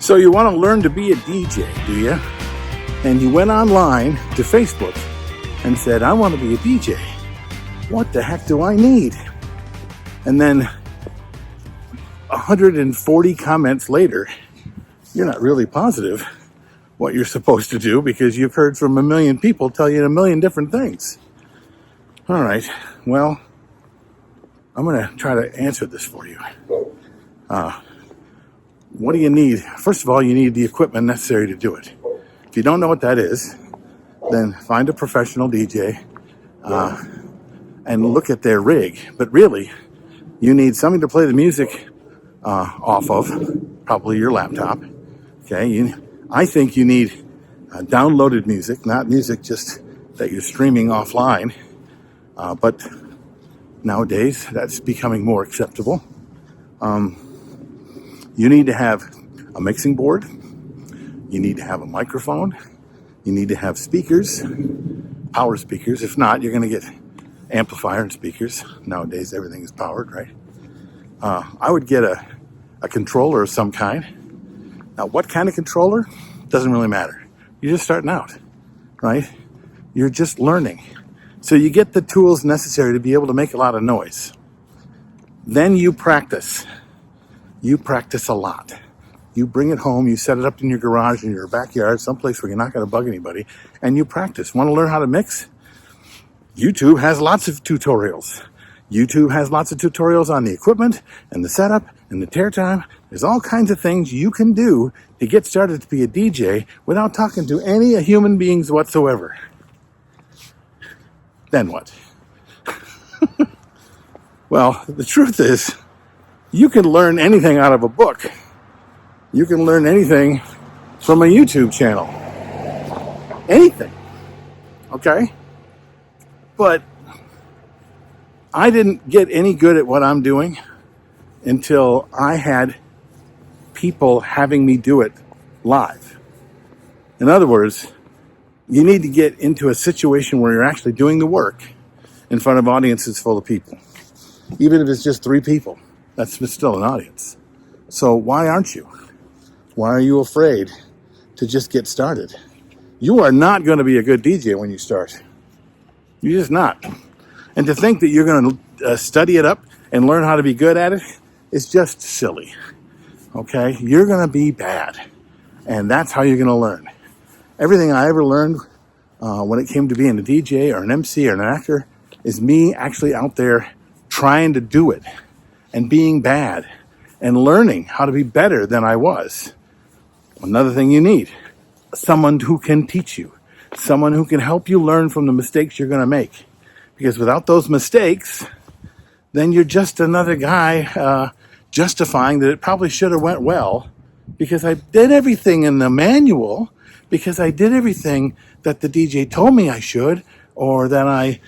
So you want to learn to be a DJ, do you? And you went online to Facebook and said, I want to be a DJ. What the heck do I need? And then 140 comments later, you're not really positive what you're supposed to do because you've heard from a million people tell you a million different things. All right, well, I'm going to try to answer this for you. What do you need? First of all, you need the equipment necessary to do it. If you don't know what that is, then find a professional DJ and look at their rig. But really, you need something to play the music off of, probably your laptop. Okay, I think you need downloaded music, not music just that you're streaming offline. But nowadays, that's becoming more acceptable. You need to have a mixing board. You need to have a microphone. You need to have speakers, power speakers. If not, you're going to get amplifier and speakers. Nowadays, everything is powered, right? I would get a controller of some kind. Now, what kind of controller? Doesn't really matter. You're just starting out, right? You're just learning. So you get the tools necessary to be able to make a lot of noise. Then you practice. You practice a lot. You bring it home, you set it up in your garage, in your backyard, someplace where you're not going to bug anybody, and you practice. Want to learn how to mix? YouTube has lots of tutorials. YouTube has lots of tutorials on the equipment and the setup and the tear time. There's all kinds of things you can do to get started to be a DJ without talking to any human beings whatsoever. Then what? Well, the truth is, you can learn anything out of a book. You can learn anything from a YouTube channel. Anything. Okay? But I didn't get any good at what I'm doing until I had people having me do it live. In other words, you need to get into a situation where you're actually doing the work in front of audiences full of people. Even if it's just 3 people, that's still an audience. So why aren't you? Why are you afraid to just get started? You are not going to be a good DJ when you start. You're just not. And to think that you're going to study it up and learn how to be good at it is just silly. Okay? You're going to be bad. And that's how you're going to learn. Everything I ever learned when it came to being a DJ or an MC or an actor is me actually out there trying to do it and being bad and learning how to be better than I was. Another thing you need, someone who can teach you, someone who can help you learn from the mistakes you're going to make. Because without those mistakes, then you're just another guy justifying that it probably should have went well because I did everything in the manual, because I did everything that the DJ told me I should, or that I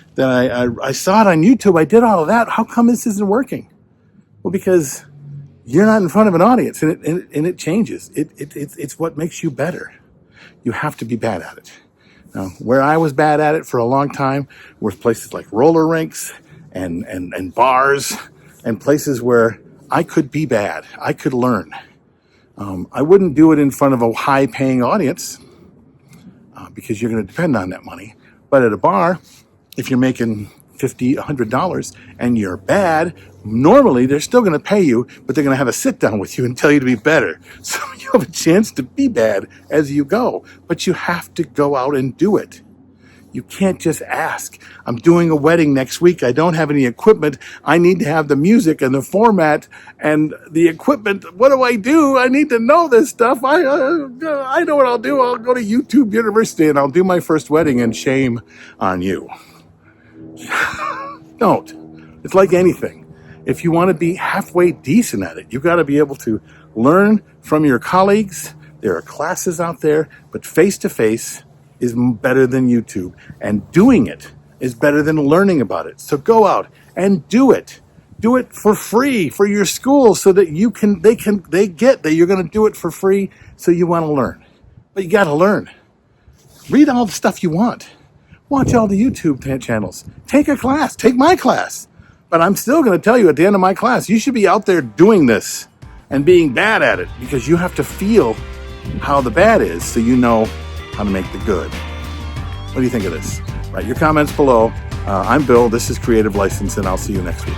saw it on YouTube. I did all of that. How come this isn't working? Well, because you're not in front of an audience, and it changes. It's what makes you better. You have to be bad at it. Now, where I was bad at it for a long time were places like roller rinks and bars and places where I could be bad. I could learn. I wouldn't do it in front of a high-paying audience because you're going to depend on that money. But at a bar, if you're making $50, $100 and you're bad, normally they're still going to pay you, but they're going to have a sit down with you and tell you to be better. So you have a chance to be bad as you go, but you have to go out and do it. You can't just ask. I'm doing a wedding next week. I don't have any equipment. I need to have the music and the format and the equipment. What do? I need to know this stuff. I know what I'll do. I'll go to YouTube University and I'll do my first wedding, and shame on you. Don't. It's like anything. If you want to be halfway decent at it, you've got to be able to learn from your colleagues. There are classes out there, but face-to-face is better than YouTube. And doing it is better than learning about it. So go out and do it. Do it for free for your school so that they get that you're going to do it for free, so you want to learn. But you got to learn. Read all the stuff you want. Watch all the YouTube channels. Take a class. Take my class. But I'm still going to tell you at the end of my class, you should be out there doing this. and being bad at it, because you have to feel how the bad is so you know how to make the good. What do you think of this? Write your comments below. I'm Bill. This is Creative License, and I'll see you next week.